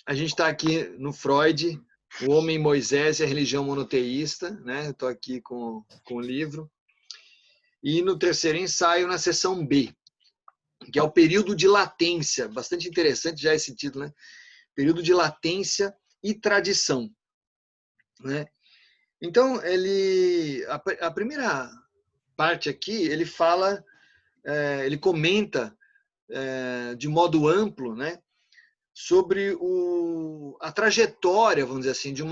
A gente está aqui no Freud, O Homem Moisés e a Religião Monoteísta, né? Estou aqui com o livro. E no terceiro ensaio, na seção B, que é o período de latência. Bastante interessante já esse título, né? Período de latência e tradição, né? Então, a primeira parte aqui, ele fala, ele comenta de modo amplo, né, sobre a trajetória, vamos dizer assim, de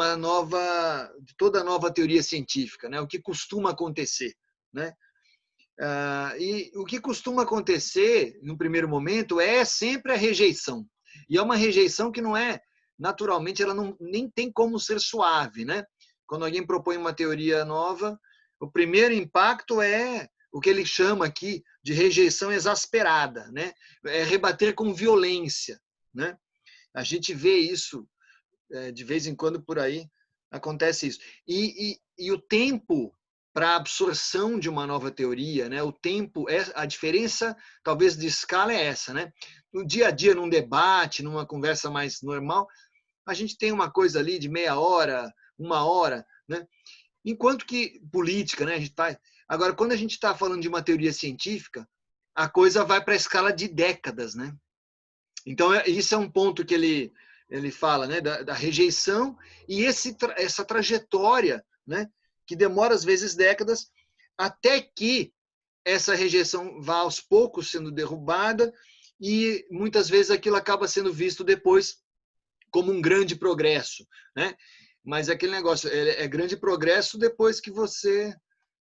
toda a nova teoria científica, né, o que costuma acontecer, né? E o que costuma acontecer, no primeiro momento, é sempre a rejeição. E é uma rejeição que não é, naturalmente, ela não, nem tem como ser suave, né? Quando alguém propõe uma teoria nova, o primeiro impacto é o que ele chama aqui de rejeição exasperada, né? É rebater com violência, né? A gente vê isso de vez em quando por aí, acontece isso. E o tempo para a absorção de uma nova teoria, né? O tempo, a diferença talvez de escala é essa, né? No dia a dia, num debate, numa conversa mais normal, a gente tem uma coisa ali de meia hora, uma hora, né? Enquanto que política, né? Agora, quando a gente está falando de uma teoria científica, a coisa vai para a escala de décadas, né? Então, isso é um ponto que ele fala, né, da rejeição e essa trajetória, né, que demora às vezes décadas, até que essa rejeição vá aos poucos sendo derrubada e muitas vezes aquilo acaba sendo visto depois como um grande progresso, né? Mas aquele negócio é grande progresso depois que você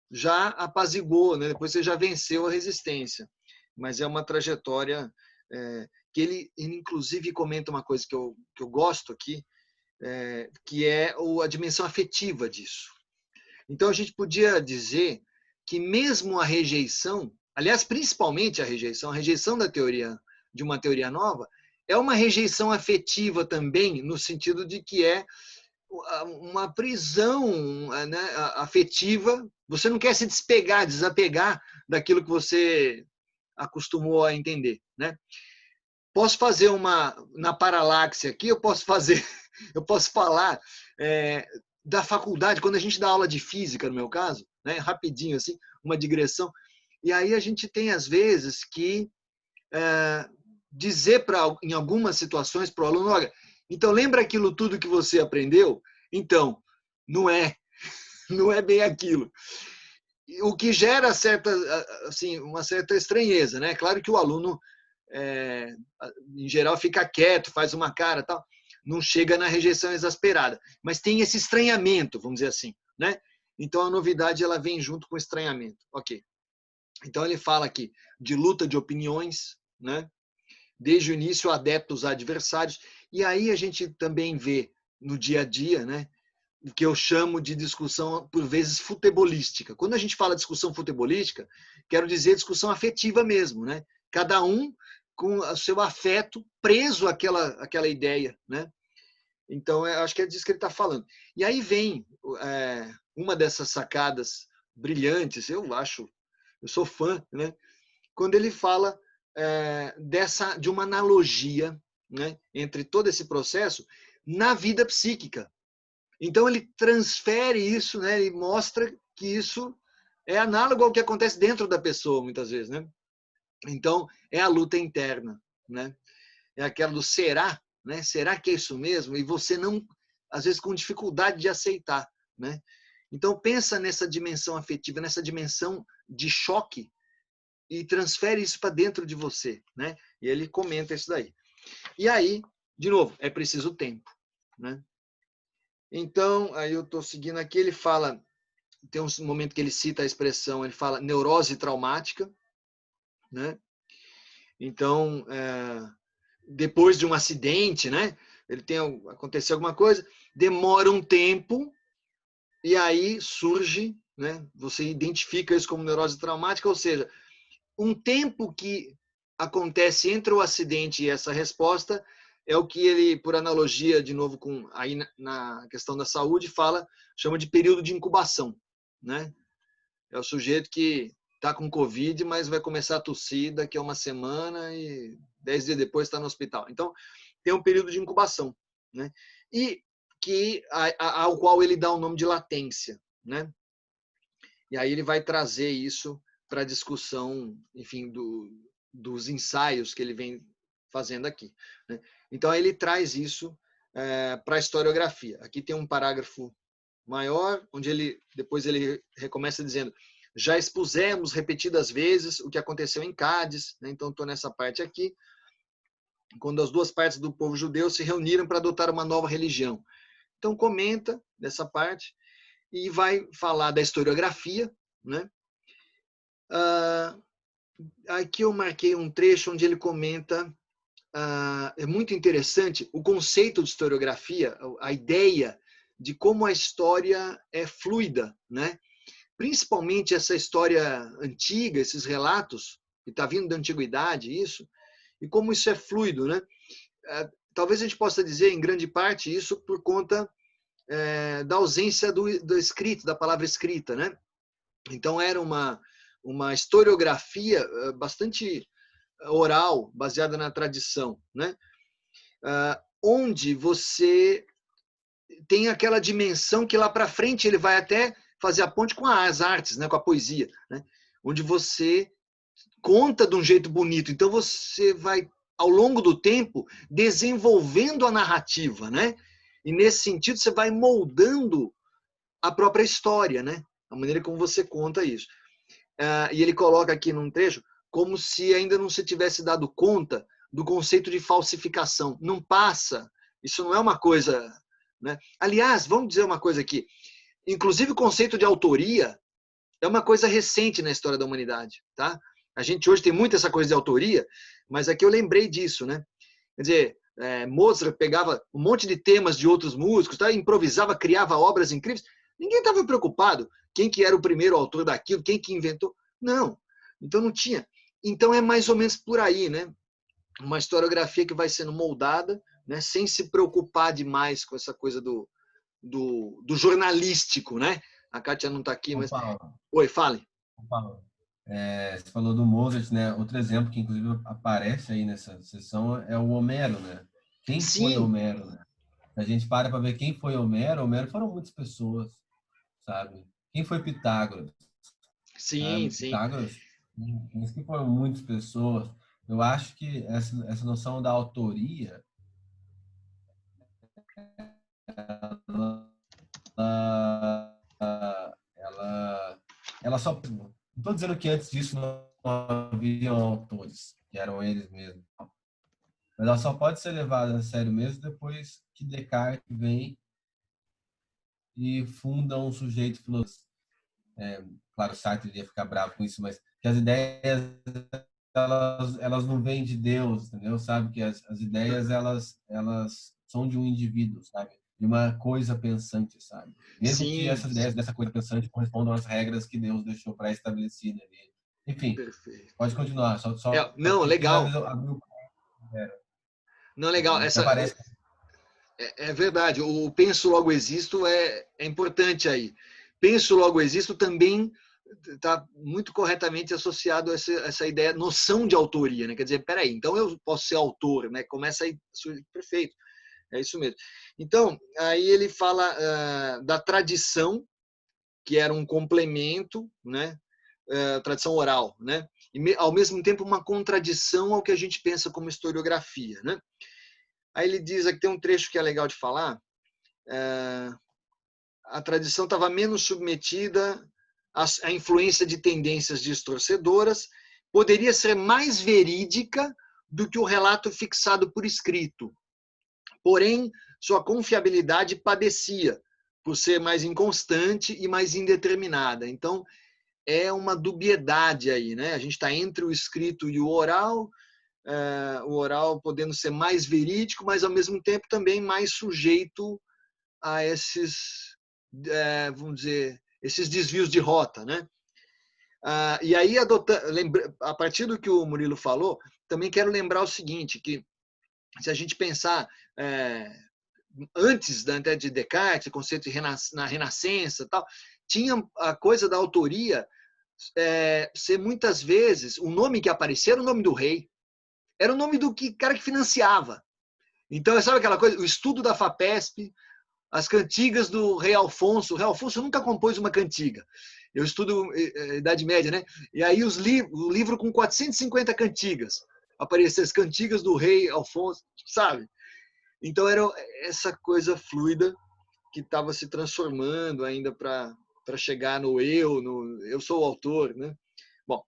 já apaziguou, né? Depois você já venceu a resistência. Mas é uma trajetória que ele inclusive comenta uma coisa que eu gosto aqui, que é a dimensão afetiva disso. Então a gente podia dizer que mesmo a rejeição, aliás, principalmente a rejeição da teoria, de uma teoria nova, é uma rejeição afetiva também, no sentido de que é uma prisão, né, afetiva. Você não quer se desapegar daquilo que você acostumou a entender, né? Posso fazer na paralaxe aqui, eu posso falar da faculdade, quando a gente dá aula de física, no meu caso, né, rapidinho assim, uma digressão, e aí a gente tem às vezes que dizer em algumas situações para o aluno, olha, então lembra aquilo tudo que você aprendeu? Então, não é, não é bem aquilo. O que gera assim, uma certa estranheza, né? Claro que o aluno em geral fica quieto, faz uma cara, tal, não chega na rejeição exasperada, mas tem esse estranhamento, vamos dizer assim, né? Então a novidade ela vem junto com o estranhamento, ok? Então ele fala aqui de luta de opiniões, né? Desde o início adeptos a adversários, e aí a gente também vê no dia a dia, né? O que eu chamo de discussão, por vezes, futebolística. Quando a gente fala discussão futebolística, quero dizer discussão afetiva mesmo, né? Cada um com o seu afeto preso àquela ideia, né? Então, eu acho que é disso que ele está falando. E aí vem uma dessas sacadas brilhantes, eu sou fã, né? Quando ele fala de uma analogia, né, entre todo esse processo na vida psíquica. Então ele transfere isso, né, e mostra que isso é análogo ao que acontece dentro da pessoa, muitas vezes, né? Então é a luta interna, né? É aquela do será, né? Será que é isso mesmo? E você não, às vezes, com dificuldade de aceitar, né? Então pensa nessa dimensão afetiva, nessa dimensão de choque e transfere isso para dentro de você, né? E ele comenta isso daí. E aí, de novo, é preciso tempo, né? Então, aí eu estou seguindo aqui, ele fala, tem um momento que ele cita a expressão, ele fala neurose traumática, né? Então, depois de um acidente, né? Aconteceu alguma coisa, demora um tempo e aí surge, né? Você identifica isso como neurose traumática, ou seja, um tempo que acontece entre o acidente e essa resposta é o que ele, por analogia, de novo, aí na questão da saúde, chama de período de incubação, né? É o sujeito que está com Covid, mas vai começar a tossir daqui a uma semana e 10 dias depois está no hospital. Então, tem um período de incubação. né? E ao qual ele dá o nome de latência, né? E aí ele vai trazer isso para a discussão, enfim, dos ensaios que ele vem fazendo aqui, né? Então aí ele traz isso para a historiografia. Aqui tem um parágrafo maior, onde depois ele recomeça dizendo: já expusemos repetidas vezes o que aconteceu em Cádiz, né? Então estou nessa parte aqui, quando as duas partes do povo judeu se reuniram para adotar uma nova religião. Então comenta dessa parte e vai falar da historiografia, né? Aqui eu marquei um trecho onde ele comenta, é muito interessante o conceito de historiografia, a ideia de como a história é fluida, né? Principalmente essa história antiga, esses relatos, que está vindo da antiguidade, isso, e como isso é fluido, né? Talvez a gente possa dizer, em grande parte, isso por conta da ausência do escrito, da palavra escrita, né? Então era uma historiografia bastante oral, baseada na tradição, né? Onde você tem aquela dimensão que lá para frente ele vai até fazer a ponte com as artes, né? Com a poesia, né? Onde você conta de um jeito bonito. Então você vai, ao longo do tempo, desenvolvendo a narrativa, né? E nesse sentido você vai moldando a própria história, né? A maneira como você conta isso. E ele coloca aqui num trecho como se ainda não se tivesse dado conta do conceito de falsificação. Não passa. Isso não é uma coisa, né? Aliás, vamos dizer uma coisa aqui. Inclusive o conceito de autoria é uma coisa recente na história da humanidade, tá? A gente hoje tem muito essa coisa de autoria, mas aqui eu lembrei disso, né? Quer dizer, Mozart pegava um monte de temas de outros músicos, tá? Improvisava, criava obras incríveis. Ninguém estava preocupado quem que era o primeiro autor daquilo, quem que inventou. Não. Então não tinha. Então é mais ou menos por aí, né? Uma historiografia que vai sendo moldada, né? Sem se preocupar demais com essa coisa do jornalístico, né? A Kátia não está aqui, Ô, mas... Paulo, Oi, fale. ô, Paulo, você falou do Mozart, né? Outro exemplo que inclusive aparece aí nessa sessão é o Homero, né? Quem foi Sim, Homero, né? A gente para ver quem foi Homero. Homero foram muitas pessoas, sabe? Quem foi Pitágoras, sim, sabe? sim. Pitágoras, que foram muitas pessoas. Eu acho que essa noção da autoria, ela, ela, ela só. Não estou dizendo que antes disso não haviam autores, que eram eles mesmos. Mas ela só pode ser levada a sério mesmo depois que Descartes vem e funda um sujeito filosófico. Claro, Sartre iria ficar bravo com isso, mas que as ideias elas não vêm de Deus, entendeu? Sabe que as ideias elas são de um indivíduo, sabe? De uma coisa pensante, sabe? Mesmo que Sim, essas ideias sim. dessa coisa pensante correspondam às regras que Deus deixou pré-estabelecidas ali. Enfim, Perfeito. pode continuar. Só Não, quis legal. abrir o Não, legal. que aparece. É verdade. O penso logo existo é importante aí. Penso logo existo também está muito corretamente associado a essa ideia, noção de autoria, né? Quer dizer, peraí, então eu posso ser autor, né? Começa aí, perfeito, é isso mesmo. Então, aí ele fala da tradição, que era um complemento, né? Tradição oral, né? E ao mesmo tempo uma contradição ao que a gente pensa como historiografia, né? Aí ele diz aqui, tem um trecho que é legal de falar, a tradição estava menos submetida à influência de tendências distorcedoras, poderia ser mais verídica do que o relato fixado por escrito. Porém, sua confiabilidade padecia por ser mais inconstante e mais indeterminada. Então, é uma dubiedade aí, né? A gente está entre o escrito e o oral podendo ser mais verídico, mas ao mesmo tempo também mais sujeito a esses, vamos dizer, esses desvios de rota, né? E aí, a partir do que o Murilo falou, também quero lembrar o seguinte, que se a gente pensar antes até de Descartes, o conceito de na Renascença, tal, tinha a coisa da autoria ser muitas vezes o nome que aparecia era o nome do rei, era o nome do cara que financiava. Então, sabe aquela coisa? O estudo da FAPESP, as cantigas do Rei Alfonso. O Rei Alfonso nunca compôs uma cantiga. Eu estudo Idade Média, né? E aí o livro com 450 cantigas. Apareciam as cantigas do Rei Alfonso, sabe? Então era essa coisa fluida que estava se transformando ainda para chegar no eu sou o autor, né? Bom,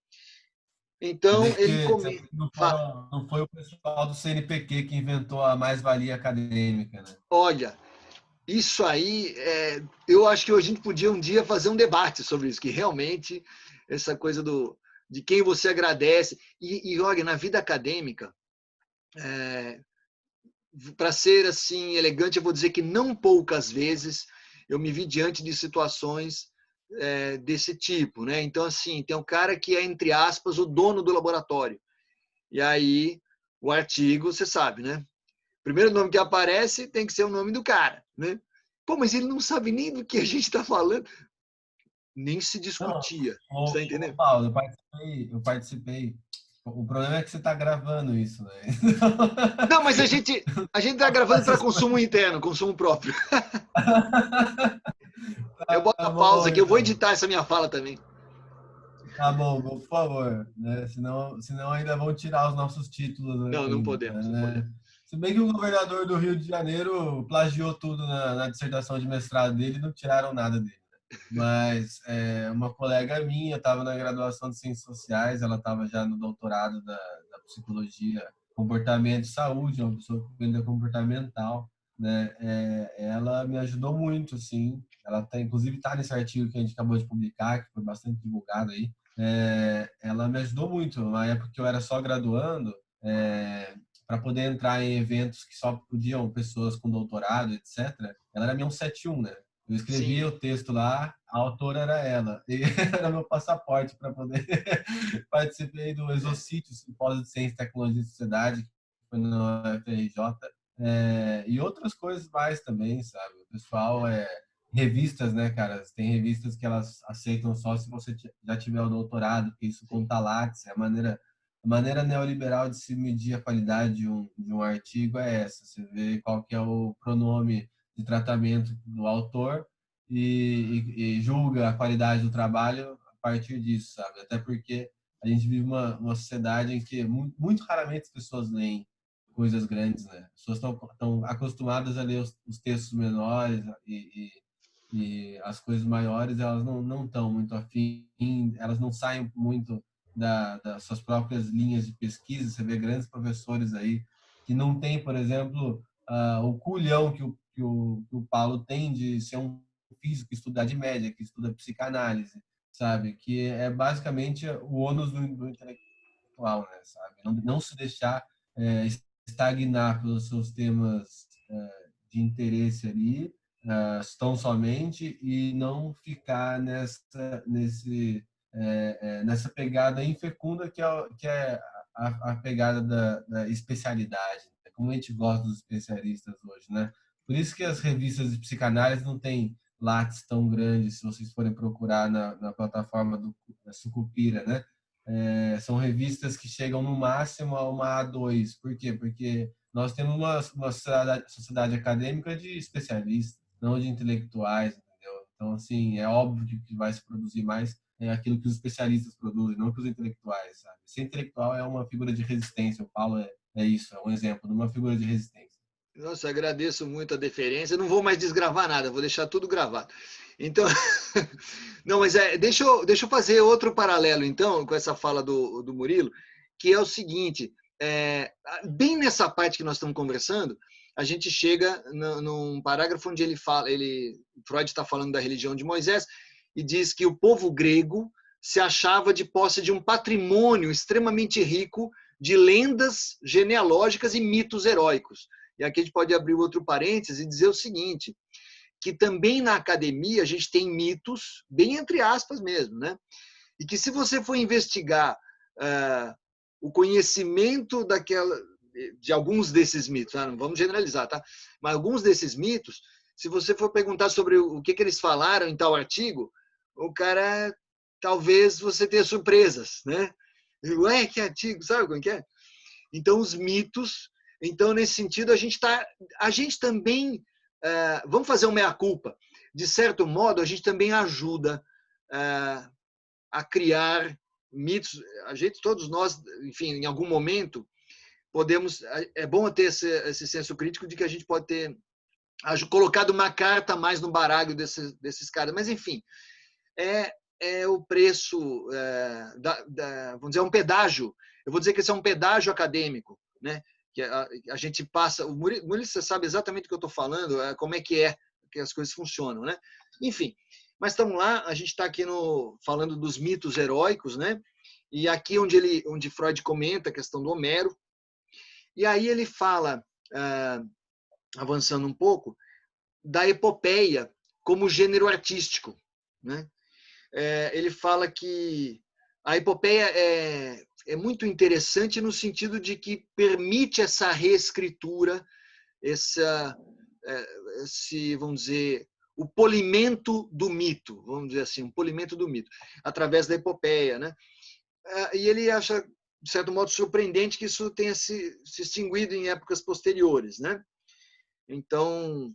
Quer então dizer ele que come, fala, não foi o pessoal do CNPq que inventou a mais-valia acadêmica, né? olha, isso aí, eu acho que a gente podia um dia fazer um debate sobre isso, que realmente essa coisa de quem você agradece. E olha, na vida acadêmica, para ser assim elegante, eu vou dizer que não poucas vezes eu me vi diante de situações desse tipo, né? Então, assim, tem um cara que é, entre aspas, o dono do laboratório. E aí, o artigo, você sabe, né? O primeiro nome que aparece tem que ser o nome do cara, né? Pô, mas ele não sabe nem do que a gente está falando. Nem se Não, discutia. Você está entendendo? Paulo, eu participei. O problema é que você está gravando isso, né? Não, mas a gente está gravando para consumo interno, consumo próprio. Eu boto Tá a pausa bom, aqui, eu vou então. editar essa minha fala também. Tá bom, por favor, né? Senão ainda vão tirar os nossos títulos Não, não ainda, podemos, não né? podemos. Se bem que o governador do Rio de Janeiro plagiou tudo na dissertação de mestrado dele, e não tiraram nada dele. Mas uma colega minha estava na graduação de Ciências Sociais, ela estava já no doutorado da Psicologia, Comportamento e Saúde, uma pessoa que vende comportamental, né? Ela me ajudou muito, assim. Ela inclusive está nesse artigo que a gente acabou de publicar, que foi bastante divulgado aí. Ela me ajudou muito. Na época que eu era só graduando, para poder entrar em eventos que só podiam pessoas com doutorado, etc. Ela era minha 171, né? Eu escrevia Sim, o texto lá, a autora era ela. E era meu passaporte para poder participei do é, Exocídio, Simpósio de Ciência, Tecnologia e Sociedade, que foi na UFRJ, e outras coisas mais também, sabe? O pessoal revistas, né, cara? Tem revistas que elas aceitam só se você já tiver o doutorado, porque isso sim. conta Lattes, a maneira neoliberal de se medir a qualidade de um artigo é essa. Você vê qual que é o pronome de tratamento do autor e julga a qualidade do trabalho a partir disso, sabe? Até porque a gente vive uma sociedade em que muito raramente as pessoas leem coisas grandes, né? As pessoas estão acostumadas a ler os textos menores e as coisas maiores, elas não estão muito afim, elas não saem muito das suas próprias linhas de pesquisa. Você vê grandes professores aí que não tem, por exemplo, o culhão que o Paulo tem de ser um físico que estuda de média, que estuda psicanálise, sabe? Que é basicamente o ônus do intelectual, né? Sabe? Não se deixar é, estagnar pelos seus temas de interesse ali, tão somente, e não ficar nessa pegada infecunda que é a pegada da especialidade, né? Como a gente gosta dos especialistas hoje, né? Por isso que as revistas de psicanálise não têm lattes tão grandes, se vocês forem procurar na plataforma da Sucupira, né? São revistas que chegam no máximo a uma A2. Por quê? Porque nós temos uma sociedade acadêmica de especialistas, não de intelectuais, entendeu? Então, assim, é óbvio que vai se produzir mais aquilo que os especialistas produzem, não que os intelectuais, sabe? Ser intelectual é uma figura de resistência. O Paulo é isso, é um exemplo de uma figura de resistência. Nossa, agradeço muito a deferência. Eu não vou mais desgravar nada, vou deixar tudo gravado. Então, não, mas deixa eu fazer outro paralelo, então, com essa fala do Murilo, que é o seguinte: bem nessa parte que nós estamos conversando, a gente chega num parágrafo onde Freud está falando da religião de Moisés e diz que o povo grego se achava de posse de um patrimônio extremamente rico de lendas genealógicas e mitos heróicos. E aqui a gente pode abrir outro parênteses e dizer o seguinte, que também na academia a gente tem mitos, bem entre aspas mesmo, né? E que se você for investigar o conhecimento de alguns desses mitos, não vamos generalizar, tá? Mas alguns desses mitos, se você for perguntar sobre o que eles falaram em tal artigo, o cara, talvez você tenha surpresas, né? Ué, que artigo, sabe como é que é? Então, os mitos Então, nesse sentido, a gente também, vamos fazer uma meia-culpa. De certo modo, a gente também ajuda a criar mitos. A gente, todos nós, enfim, em algum momento, podemos. É bom ter esse senso crítico de que a gente pode ter colocado uma carta a mais no baralho desses caras. Mas, enfim, é o preço, vamos dizer, um pedágio. Eu vou dizer que esse é um pedágio acadêmico, né? Que a gente passa. O Murilo, você sabe exatamente o que eu estou falando, como é que as coisas funcionam, né? Enfim, mas estamos lá, a gente está aqui falando dos mitos heróicos, né? E aqui onde Freud comenta a questão do Homero, e aí ele fala, avançando um pouco, da epopeia como gênero artístico, né? Ele fala que a epopeia é muito interessante no sentido de que permite essa reescritura, vamos dizer, o polimento do mito, vamos dizer assim, um polimento do mito, através da epopeia, né? E ele acha, de certo modo, surpreendente que isso tenha se extinguido em épocas posteriores, né? Então,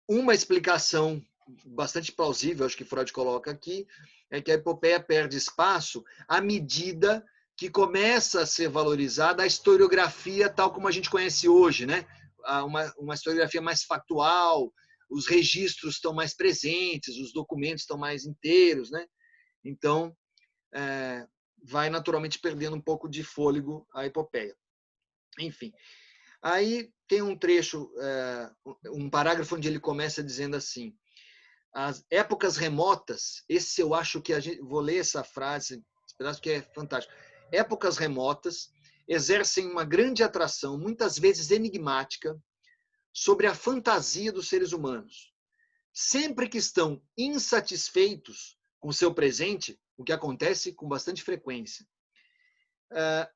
uma explicação bastante plausível, acho que Freud coloca aqui, é que a epopeia perde espaço à medida que começa a ser valorizada a historiografia tal como a gente conhece hoje, né? Uma historiografia mais factual, os registros estão mais presentes, os documentos estão mais inteiros, né? Então, vai naturalmente perdendo um pouco de fôlego a epopeia. Enfim, aí tem um trecho, um parágrafo onde ele começa dizendo assim: as épocas remotas, esse eu acho que vou ler essa frase, esse pedaço que é fantástico. Épocas remotas exercem uma grande atração, muitas vezes enigmática, sobre a fantasia dos seres humanos. Sempre que estão insatisfeitos com o seu presente, o que acontece com bastante frequência,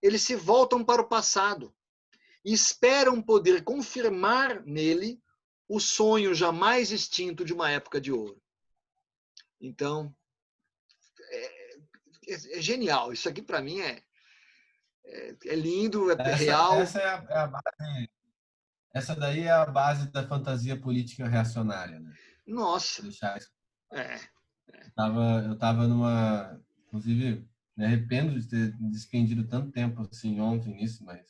eles se voltam para o passado e esperam poder confirmar nele o sonho jamais extinto de uma época de ouro. Então, é genial. Isso aqui, para mim, é lindo, é real. Essa é a base. Essa daí é a base da fantasia política reacionária, né? Nossa. Deixar isso. É. Eu tava numa... Inclusive, me arrependo de ter despendido tanto tempo assim ontem nisso, mas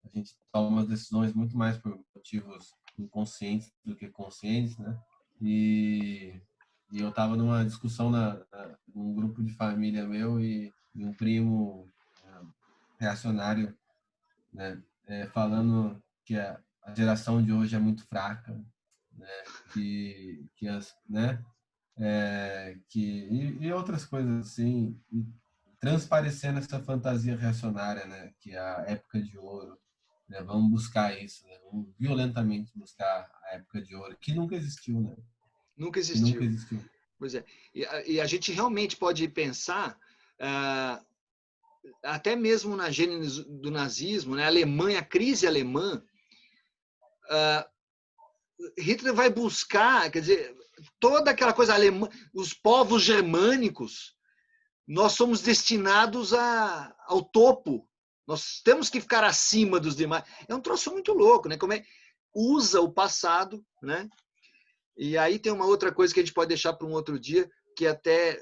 a gente toma decisões muito mais por motivos inconscientes do que conscientes, né? E eu estava numa discussão num grupo de família meu e um primo reacionário, né? Falando que a geração de hoje é muito fraca, né? Que as, né? E outras coisas assim, transparecendo essa fantasia reacionária, né? Que é a época de ouro. Né? Vamos buscar isso, né? Vamos violentamente buscar a época de ouro, que nunca existiu, né? Nunca Que nunca existiu. existiu. Pois é. E a gente realmente pode pensar, até mesmo na gênese do nazismo, né? A Alemanha, a crise alemã, Hitler vai buscar, quer dizer, toda aquela coisa alemã, os povos germânicos, nós somos destinados ao topo. Nós temos que ficar acima dos demais. É um troço muito louco, né? Como usa o passado, né? E aí tem uma outra coisa que a gente pode deixar para um outro dia, que até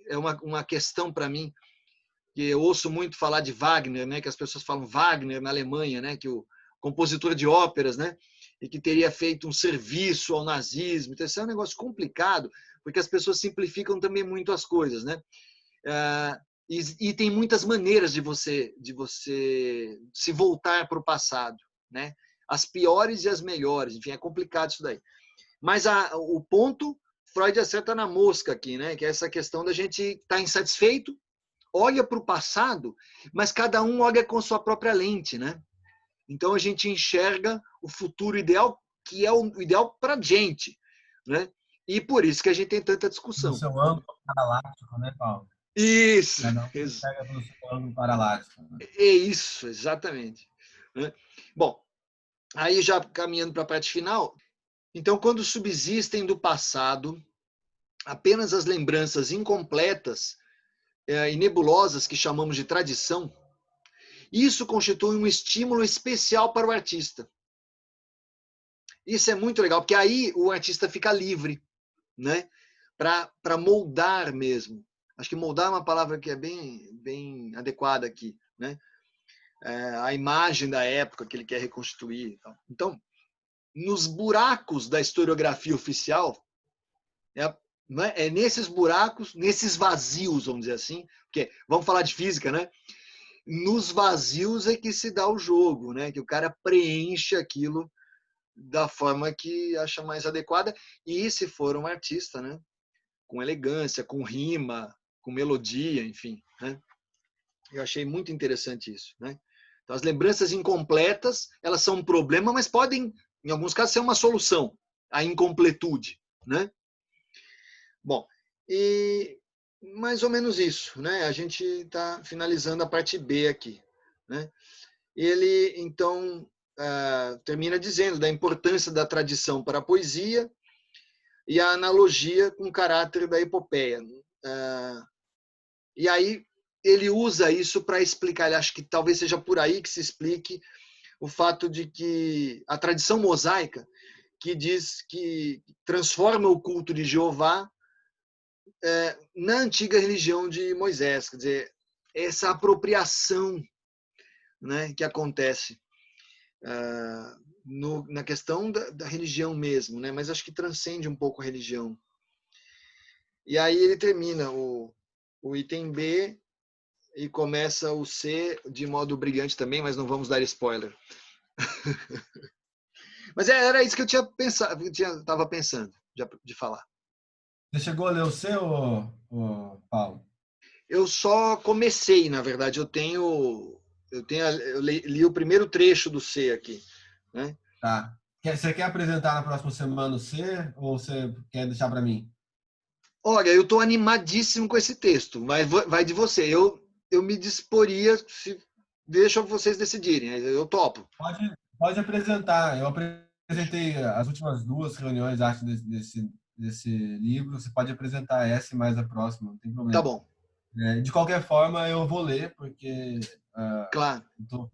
é uma questão para mim, que eu ouço muito falar de Wagner, né? Que as pessoas falam Wagner na Alemanha, né? Que o compositor de óperas, né? E que teria feito um serviço ao nazismo. Então, isso é um negócio complicado, porque as pessoas simplificam também muito as coisas, né? E tem muitas maneiras de você se voltar para o passado, né? As piores e as melhores, enfim, é complicado isso daí. Mas o ponto, Freud acerta na mosca aqui, né? Que é essa questão da gente estar insatisfeito, olha para o passado, mas cada um olha com sua própria lente, né? Então a gente enxerga o futuro ideal, que é o ideal para a gente, né? E por isso que a gente tem tanta discussão. No seu ângulo paralático, né, Paulo? Isso. Cada um pega pelo seu ângulo paralático. Né? É isso, exatamente. Bom, aí já caminhando para a parte final, então quando subsistem do passado apenas as lembranças incompletas e nebulosas que chamamos de tradição, Isso constitui um estímulo especial para o artista. Isso é muito legal, porque aí o artista fica livre, né? Para moldar mesmo. Acho que moldar é uma palavra que é bem adequada aqui, né? A imagem da época que ele quer reconstituir. Então, nos buracos da historiografia oficial, é nesses buracos, nesses vazios, vamos dizer assim, porque vamos falar de física, né? Nos vazios é que se dá o jogo, né? Que o cara preenche aquilo da forma que acha mais adequada, e se for um artista, né? Com elegância, com rima, com melodia, enfim, né? Eu achei muito interessante isso, né? Então, as lembranças incompletas, elas são um problema, mas podem, em alguns casos, ser uma solução, a incompletude, né? Bom, e mais ou menos isso, né? A gente está finalizando a parte B aqui, né? Ele, então, termina dizendo da importância da tradição para a poesia e a analogia com o caráter da epopeia. E aí ele usa isso para explicar, ele acha que talvez seja por aí que se explique o fato de que a tradição mosaica, que diz que transforma o culto de Jeová na antiga religião de Moisés, quer dizer, essa apropriação, né, que acontece na questão da religião mesmo, né, mas acho que transcende um pouco a religião. E aí ele termina o item B e começa o C de modo brilhante também, mas não vamos dar spoiler. Mas era isso que eu tinha pensado, estava pensando de falar. Você chegou a ler o seu, Paulo? Eu só comecei, na verdade. Eu li o primeiro trecho do C aqui, né? Tá. Você quer apresentar na próxima semana o C ou você quer deixar para mim? Olha, eu estou animadíssimo com esse texto, mas vai de você. Eu me disporia, se deixa vocês decidirem, eu topo. Pode apresentar. Eu apresentei as últimas 2 reuniões, acho, desse livro. Você pode apresentar essa e mais a próxima, não tem Tá problema. bom, De qualquer forma, eu vou ler, porque claro. eu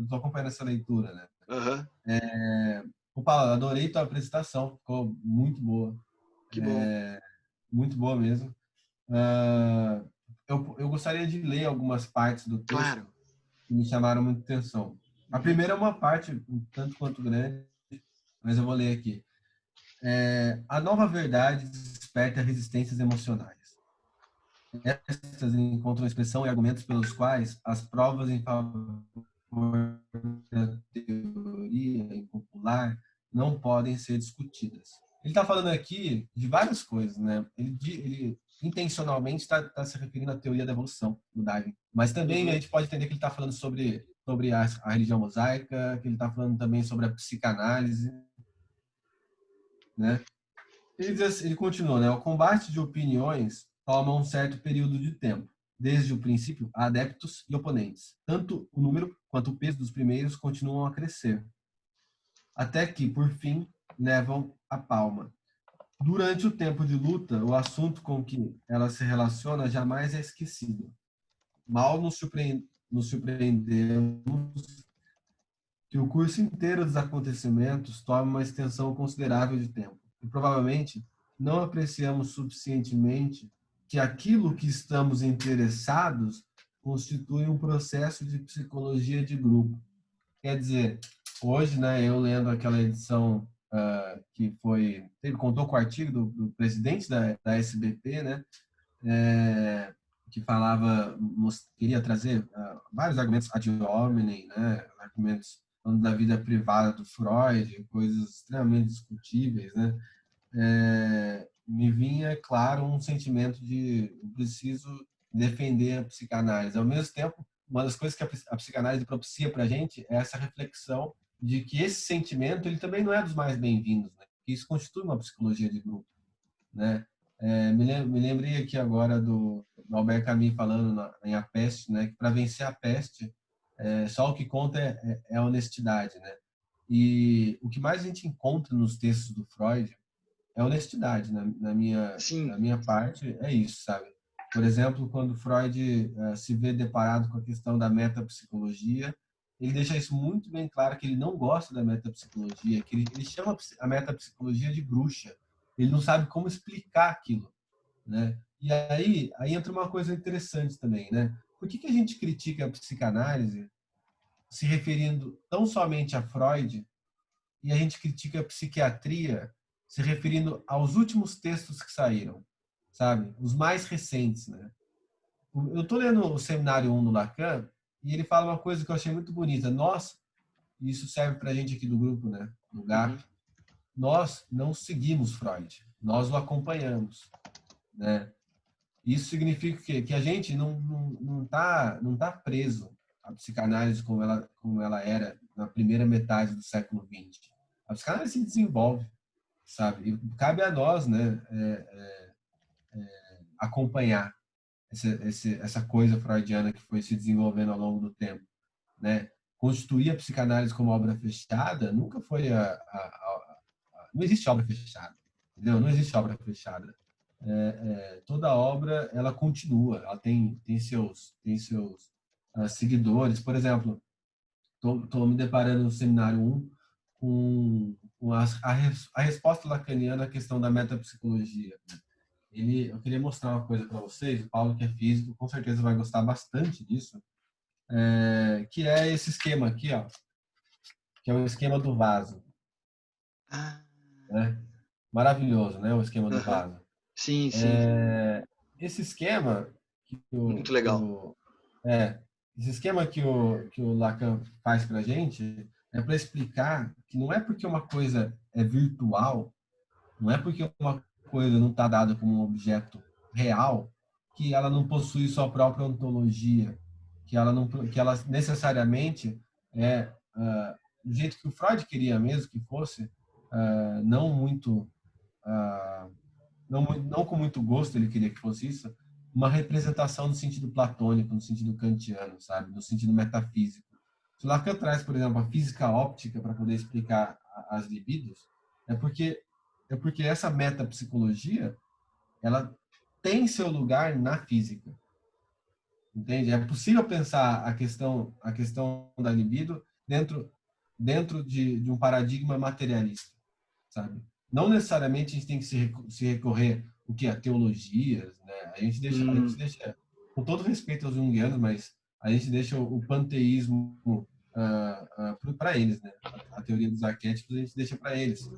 tô acompanhando essa leitura, né? Uhum. Paulo, adorei tua apresentação, ficou muito boa. Que bom. Muito boa mesmo. Ah, eu gostaria de ler algumas partes do texto Claro. que me chamaram muita atenção. A Uhum. primeira é uma parte um tanto quanto grande, mas eu vou ler aqui. A nova verdade desperta resistências emocionais. Estas encontram expressão e argumentos pelos quais as provas em favor da teoria impopular não podem ser discutidas. Ele está falando aqui de várias coisas, né? Ele intencionalmente está se referindo à teoria da evolução do Darwin, mas também a Uhum. gente pode entender que ele está falando sobre a religião mosaica, que ele está falando também sobre a psicanálise, né? Ele continua, né? O combate de opiniões toma um certo período de tempo. Desde o princípio, há adeptos e oponentes. Tanto o número quanto o peso dos primeiros continuam a crescer, até que, por fim, levam a palma. Durante o tempo de luta, o assunto com que ela se relaciona jamais é esquecido. Mal nos surpreendemos que o curso inteiro dos acontecimentos toma uma extensão considerável de tempo. E provavelmente não apreciamos suficientemente que aquilo que estamos interessados constitui um processo de psicologia de grupo. Quer dizer, hoje, né, eu lendo aquela edição que ele contou com o artigo do presidente da SBP, né, que falava, queria trazer vários argumentos ad hominem, né, argumentos falando da vida privada do Freud, coisas extremamente discutíveis, né, me vinha, claro, um sentimento de eu preciso defender a psicanálise. Ao mesmo tempo, uma das coisas que a psicanálise propicia para a gente é essa reflexão de que esse sentimento ele também não é dos mais bem-vindos, né? Que isso constitui uma psicologia de grupo, né? Me lembrei aqui agora do Albert Camus falando em A Peste, né? Que para vencer a peste, só o que conta é a honestidade, né? E o que mais a gente encontra nos textos do Freud é honestidade, na Sim. minha parte, é isso, sabe? Por exemplo, quando Freud se vê deparado com a questão da metapsicologia, ele deixa isso muito bem claro, que ele não gosta da metapsicologia, que ele chama a metapsicologia de bruxa. Ele não sabe como explicar aquilo, né? E aí entra uma coisa interessante também, né? Por que a gente critica a psicanálise se referindo tão somente a Freud e a gente critica a psiquiatria se referindo aos últimos textos que saíram, sabe? Os mais recentes, né? Eu estou lendo o Seminário 1 do Lacan e ele fala uma coisa que eu achei muito bonita. Nós, e isso serve para a gente aqui do grupo, né? Do GAP, nós não seguimos Freud, nós o acompanhamos, né? Isso significa que a gente não tá preso à psicanálise como ela era na primeira metade do século XX. A psicanálise se desenvolve, sabe? E cabe a nós, né, acompanhar essa coisa freudiana que foi se desenvolvendo ao longo do tempo, né? Constituir a psicanálise como obra fechada nunca foi não existe obra fechada, entendeu? Não existe obra fechada. Toda obra ela continua, ela tem seus seguidores. Por exemplo, estou me deparando no Seminário 1 com a resposta lacaniana à questão da metapsicologia. Eu queria mostrar uma coisa para vocês. O Paulo, que é físico, com certeza vai gostar bastante disso, que é esse esquema aqui, ó, que é o esquema do vaso. Né? Maravilhoso, né? O esquema do vaso. Sim, sim. Esse esquema Muito legal. esse esquema que o Lacan faz para a gente é para explicar que não é porque uma coisa é virtual, não é porque uma coisa não está dada como um objeto real, que ela não possui sua própria ontologia, que ela necessariamente é do jeito que o Freud queria mesmo que fosse, não muito não com muito gosto ele queria que fosse isso, uma representação no sentido platônico, no sentido kantiano, sabe, no sentido metafísico. Se Lacan traz, por exemplo, a física óptica para poder explicar as libidos, é porque essa metapsicologia ela tem seu lugar na física, entende? É possível pensar a questão da libido dentro de um paradigma materialista, sabe? Não necessariamente a gente tem que se recorrer o que a teologias, né? A gente deixa com todo respeito aos junguianos, mas a gente deixa o panteísmo para eles, né? A teoria dos arquétipos a gente deixa para eles,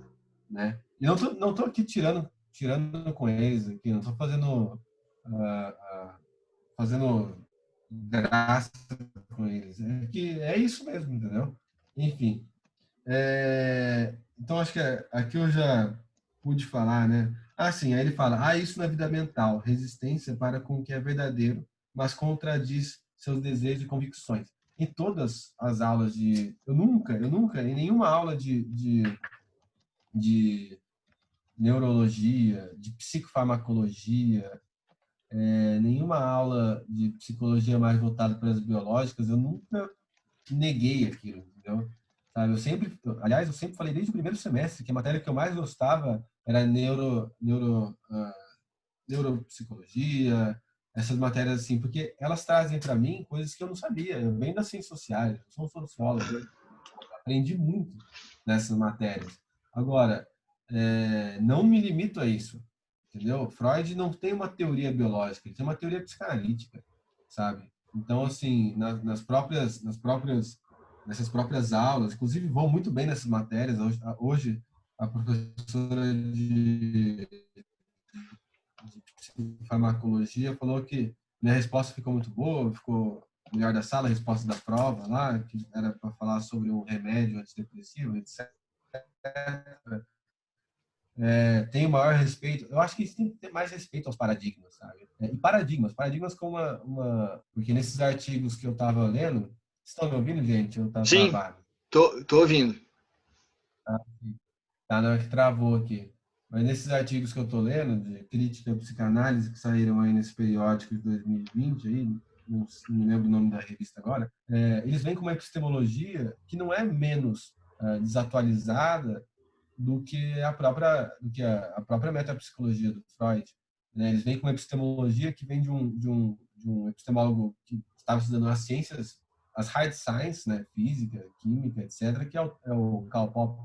né? E não tô aqui tirando com eles aqui, não tô fazendo graça com eles. É que é isso mesmo, entendeu? Enfim, então acho que aqui eu já pude falar, né? Sim, aí ele fala, isso na vida mental, resistência para com o que é verdadeiro, mas contradiz seus desejos e convicções. Em todas as aulas eu nunca, em nenhuma aula de neurologia, de psicofarmacologia, nenhuma aula de psicologia mais voltada para as biológicas, eu nunca neguei aquilo, entendeu? Sabe, eu sempre falei desde o primeiro semestre que a matéria que eu mais gostava era neuropsicologia, essas matérias assim, porque elas trazem para mim coisas que eu não sabia. Eu venho das ciências sociais, eu sou um sociólogo, aprendi muito nessas matérias. Agora, não me limito a isso, entendeu? Freud não tem uma teoria biológica, ele tem uma teoria psicanalítica, sabe? Então, assim, nessas próprias aulas, inclusive vão muito bem nessas matérias. Hoje a professora de farmacologia falou que minha resposta ficou muito boa, ficou melhor da sala, a resposta da prova lá, que era para falar sobre um remédio antidepressivo, etc. Tenho maior respeito. Eu acho que isso tem que ter mais respeito aos paradigmas, sabe? E paradigmas como porque nesses artigos que eu estava lendo, estão me ouvindo, gente? Eu estava Sim, travado. tô ouvindo. Tá, não, é que travou aqui. Mas nesses artigos que eu estou lendo, de crítica à psicanálise, que saíram aí nesse periódico de 2020, aí, não me lembro o nome da revista agora, eles vêm com uma epistemologia que não é menos desatualizada do que a própria metapsicologia do Freud, né? Eles vêm com uma epistemologia que vem de um epistemólogo que estava estudando as ciências, as hard sciences, né? Física, química, etc., que é o Karl Popper,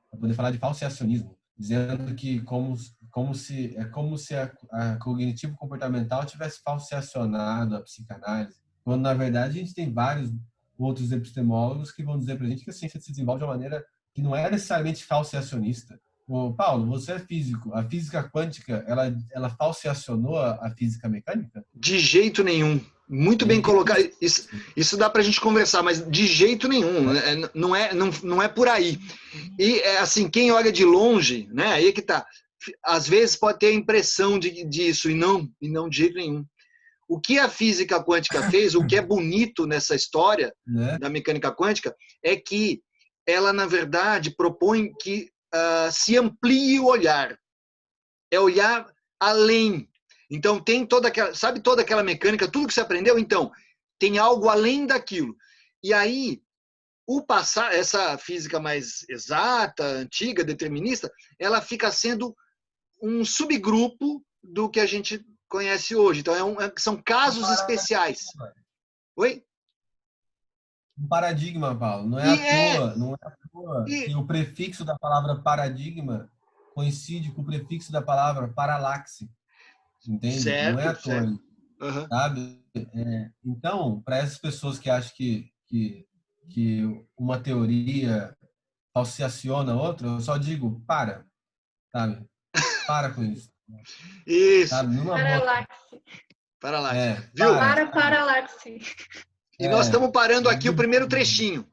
para poder falar de falseacionismo, dizendo que como se a cognitivo comportamental tivesse falseacionado a psicanálise, quando na verdade a gente tem vários outros epistemólogos que vão dizer para a gente que a ciência se desenvolve de uma maneira que não é necessariamente falseacionista. Ô, Paulo, você é físico. A física quântica, ela falseacionou a física mecânica? De jeito nenhum. Muito bem colocado. Isso dá para a gente conversar, mas de jeito nenhum. Não é por aí. E, assim, quem olha de longe, né, aí é que tá. Às vezes pode ter a impressão disso, e não de jeito nenhum. O que a física quântica fez, o que é bonito nessa história, né, da mecânica quântica, é que ela, na verdade, propõe que se amplie o olhar. É olhar além. Então, tem toda aquela mecânica, tudo que você aprendeu, então, tem algo além daquilo. E aí, essa física mais exata, antiga, determinista, ela fica sendo um subgrupo do que a gente conhece hoje. Então, são casos especiais. Oi? Um paradigma, Paulo. Não é à toa que o prefixo da palavra paradigma coincide com o prefixo da palavra paralaxe. Entende? Certo, não é à toa. Uhum. Sabe? Então, para essas pessoas que acham que uma teoria falseaciona outra, eu só digo, sabe? Para com isso. Isso. Sabe? Paralaxe. Viu? Paralaxe. E nós estamos parando aqui o primeiro trechinho.